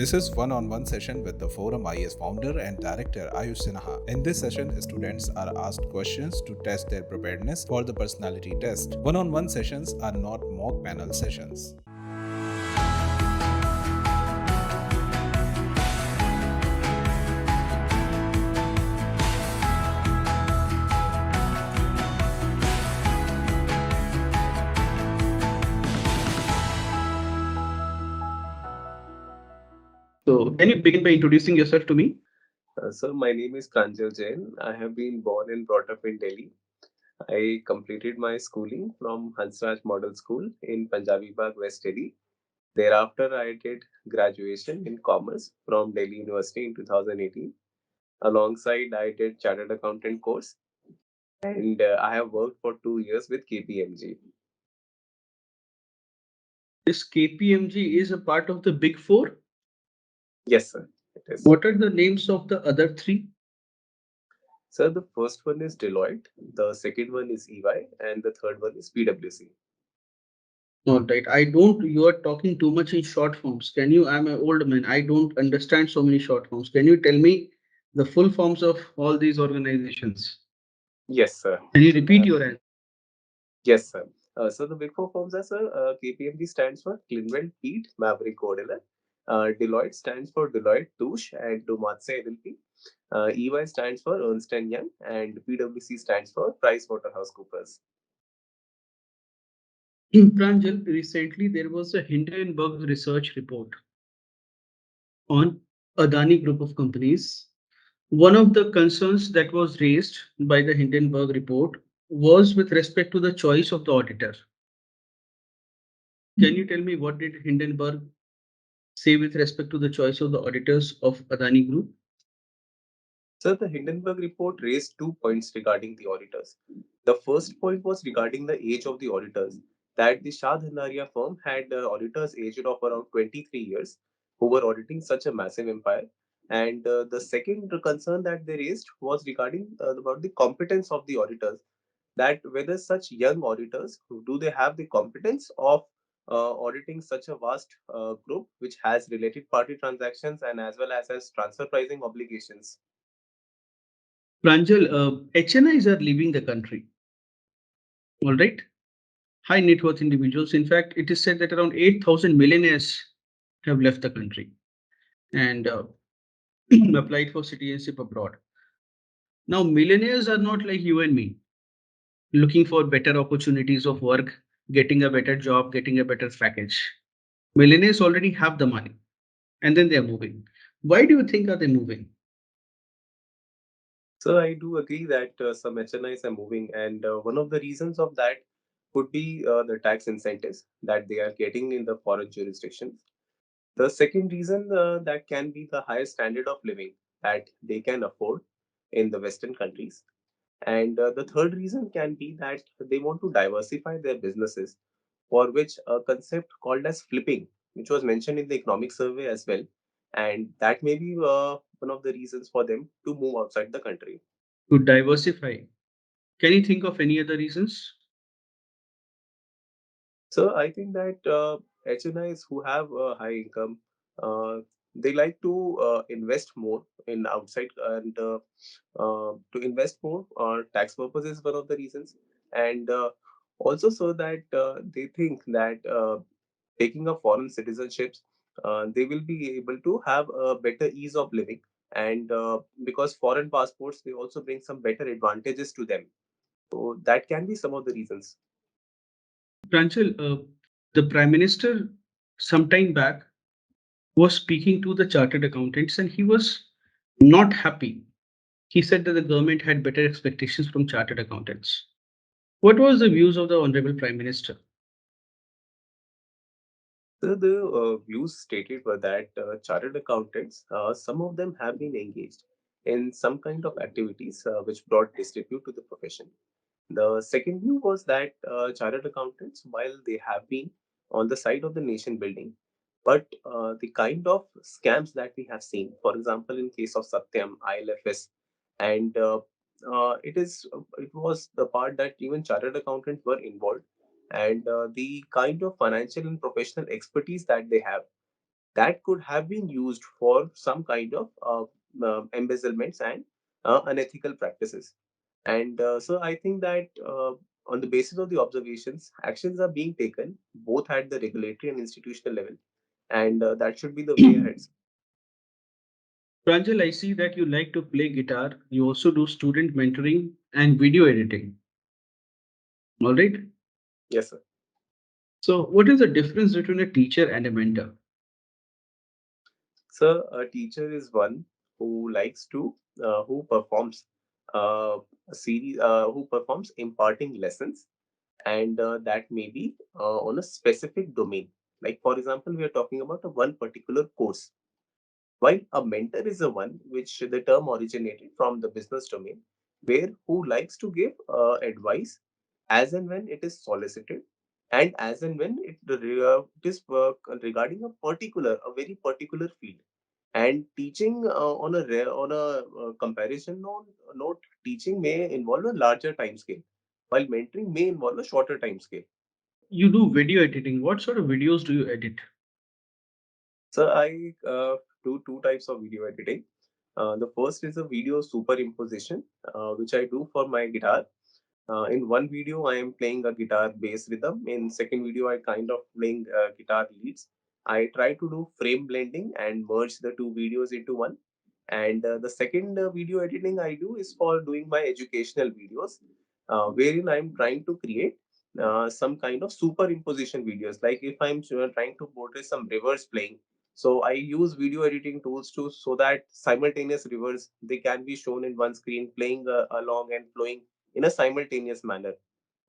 This is one-on-one session with the ForumIAS founder and director 𝐂𝐡𝐚𝐬𝐫𝐢𝐻𝐵. In this session, students are asked questions to test their preparedness for the personality test. One-on-one sessions are not mock panel sessions. So, can you begin by introducing yourself to me? Sir, my name is Pranjal Jain. I have been born and brought up in Delhi. I completed my schooling from Hans Raj Model School in Punjabi Bagh, West Delhi. Thereafter, I did graduation in commerce from Delhi University in 2018. Alongside, I did chartered accountant course, and I have worked for 2 years with KPMG. This KPMG is a part of the Big Four. Yes, sir, it is. What are the names of the other three? Sir, the first one is Deloitte, the second one is EY, and the third one is PwC. All right. You are talking too much in short forms. I'm an old man. I don't understand so many short forms. Can you tell me the full forms of all these organizations? Yes, sir. Can you repeat your answer? Yes, sir. So the big four firms are, sir, KPMG stands for Clinwell Peat Maverick Cordilla. Deloitte stands for Deloitte Touche and Dumatse LLP. EY stands for Ernst& Young, and PwC stands for PricewaterhouseCoopers. In Pranjal, recently there was a Hindenburg research report on Adani group of companies. One of the concerns that was raised by the Hindenburg report was with respect to the choice of the auditor. Can you tell me what did Hindenburg say with respect to the choice of the auditors of Adani Group? So the Hindenburg report raised 2 points regarding the auditors. The first point was regarding the age of the auditors, that the Shah Dhandaria firm had auditors aged of around 23 years who were auditing such a massive empire. And the second concern that they raised was regarding about the competence of the auditors, that whether such young auditors, do they have the competence of auditing such a vast group which has related party transactions and as well as has transfer pricing obligations. Pranjal, HNIs are leaving the country. All right. High net worth individuals. In fact, it is said that around 8,000 millionaires have left the country and applied for citizenship abroad. Now, millionaires are not like you and me, looking for better opportunities of work, getting a better job, getting a better package. Millionaires already have the money and then they are moving. Why do you think are they moving? So I do agree that some HNIs are moving, and one of the reasons of that could be the tax incentives that they are getting in the foreign jurisdictions. The second reason that can be the higher standard of living that they can afford in the Western countries. And the third reason can be that they want to diversify their businesses, for which a concept called as flipping, which was mentioned in the economic survey as well. And that may be one of the reasons for them to move outside the country. To diversify. Can you think of any other reasons? So I think that HNIs who have a high income, uh, they like to invest more in outside, and to invest more tax purposes is one of the reasons, and also so that they think that taking a foreign citizenships, they will be able to have a better ease of living, and because foreign passports, they also bring some better advantages to them. So that can be some of the reasons. Pranchal, the Prime Minister sometime back was speaking to the chartered accountants and he was not happy. He said that the government had better expectations from chartered accountants. What was the views of the Honorable Prime Minister? So the views stated were that chartered accountants, some of them have been engaged in some kind of activities which brought disrepute to the profession. The second view was that chartered accountants, while they have been on the side of the nation building, but the kind of scams that we have seen, for example, in case of Satyam, ILFS, and it was the part that even chartered accountants were involved, and the kind of financial and professional expertise that they have. that could have been used for some kind of embezzlements and unethical practices. And so I think that on the basis of the observations, actions are being taken both at the regulatory and institutional level, and that should be the way ahead. Pranjal, I see that you like to play guitar. You also do student mentoring and video editing. All right. Yes, sir. So, what is the difference between a teacher and a mentor? So a teacher is one who likes to who performs a series who performs imparting lessons, and that may be on a specific domain. Like for example, we are talking about a one particular course, while a mentor is the one which the term originated from the business domain, where who likes to give advice as and when it is solicited, and as and when it is regarding a very particular field. And teaching on a comparison note, teaching may involve a larger time scale, while mentoring may involve a shorter time scale. You do video editing. What sort of videos do you edit? So I do two types of video editing. The first is a video superimposition, which I do for my guitar. In one video, I am playing a guitar bass rhythm. In second video, I kind of playing guitar leads. I try to do frame blending and merge the two videos into one. And the second video editing I do is for doing my educational videos, wherein I'm trying to create some kind of superimposition videos. Like if I'm trying to portray some rivers playing, so I use video editing tools to so that simultaneous rivers they can be shown in one screen playing along and flowing in a simultaneous manner.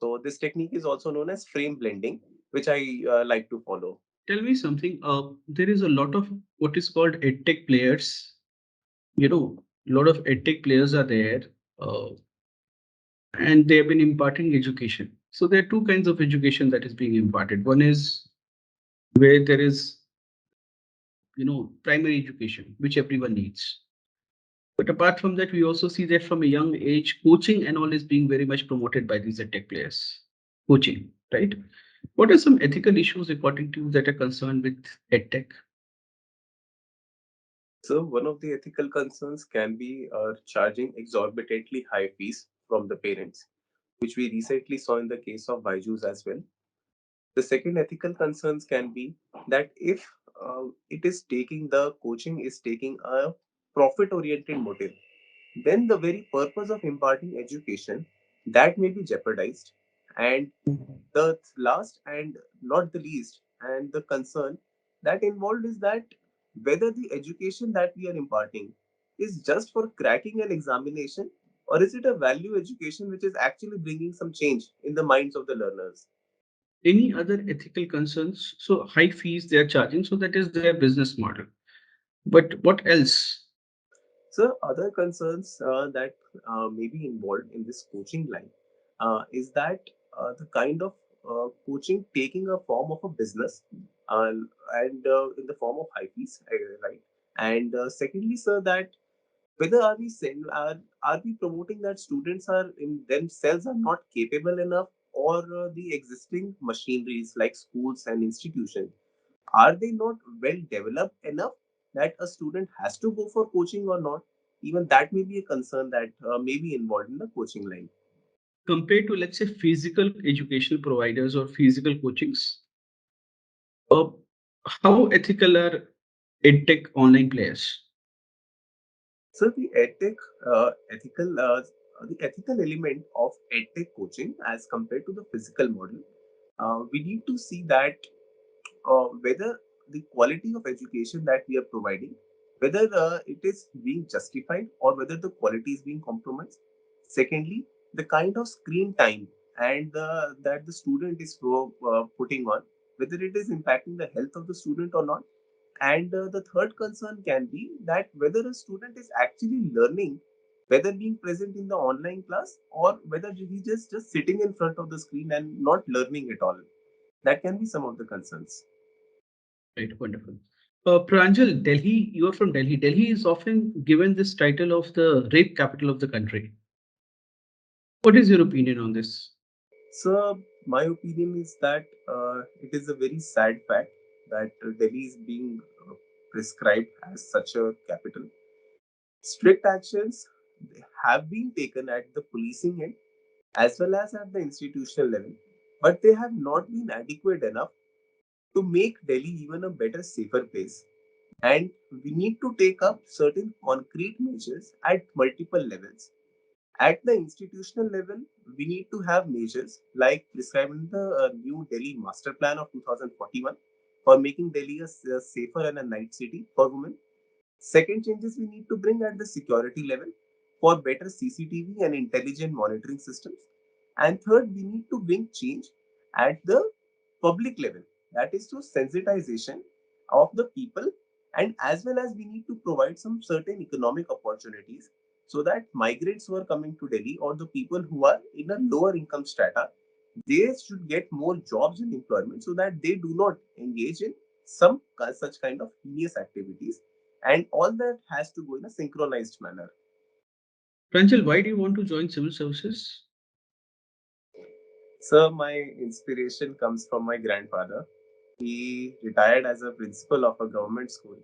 So this technique is also known as frame blending, which I like to follow. Tell me something. There is a lot of what is called edtech players. A lot of edtech players are there, uh, and they have been imparting education. So there are two kinds of education that is being imparted. One is where there is, primary education, which everyone needs. But apart from that, we also see that from a young age, coaching and all is being very much promoted by these edtech players. Coaching, right? What are some ethical issues according to you that are concerned with edtech? So one of the ethical concerns can be charging exorbitantly high fees from the parents, which we recently saw in the case of Byju's as well. The second ethical concerns can be that if the coaching is taking a profit oriented motive, then the very purpose of imparting education that may be jeopardized. And the last and not the least, and the concern that involved is that whether the education that we are imparting is just for cracking an examination, or is it a value education which is actually bringing some change in the minds of the learners. Any other ethical concerns? So high fees they are charging, so that is their business model. But what else? So, other concerns that may be involved in this coaching line is that the kind of coaching taking a form of a business, uh, and in the form of high fees, right? And secondly, sir, that whether are we promoting that students are in themselves are not capable enough, or the existing machineries like schools and institutions, are they not well developed enough that a student has to go for coaching or not? Even that may be a concern that may be involved in the coaching line. Compared to, let's say, physical educational providers or physical coachings, uh, how ethical are edtech online players? So the ethical element of edtech coaching as compared to the physical model, we need to see that whether the quality of education that we are providing, whether it is being justified or whether the quality is being compromised. Secondly, the kind of screen time and that the student is putting on, whether it is impacting the health of the student or not. And the third concern can be that whether a student is actually learning, whether being present in the online class or whether he just sitting in front of the screen and not learning at all. That can be some of the concerns. Right, wonderful. Pranjal, Delhi, you are from Delhi. Delhi is often given this title of the rape capital of the country. What is your opinion on this? So, my opinion is that it is a very sad fact that Delhi is being prescribed as such a capital. Strict actions have been taken at the policing end as well as at the institutional level, but they have not been adequate enough to make Delhi even a better, safer place. And we need to take up certain concrete measures at multiple levels. At the institutional level, we need to have measures like prescribing the new Delhi Master Plan of 2041 for making Delhi a safer and a night city for women. Second changes we need to bring at the security level for better CCTV and intelligent monitoring systems. And third, we need to bring change at the public level, that is to sensitization of the people, and as well as we need to provide some certain economic opportunities so that migrants who are coming to Delhi or the people who are in a lower income strata, they should get more jobs and employment so that they do not engage in some such kind of heinous activities, and all that has to go in a synchronized manner. Pranjal, why do you want to join civil services? Sir, my inspiration comes from my grandfather. He retired as a principal of a government school,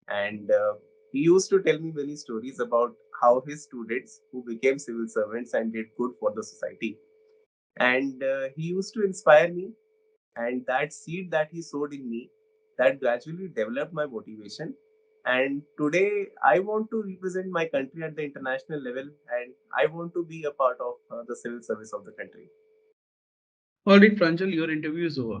and he used to tell me many stories about how his students who became civil servants and did good for the society. And he used to inspire me, and that seed that he sowed in me, that gradually developed my motivation. And today I want to represent my country at the international level, and I want to be a part of the civil service of the country. All right, Pranjal, your interview is over.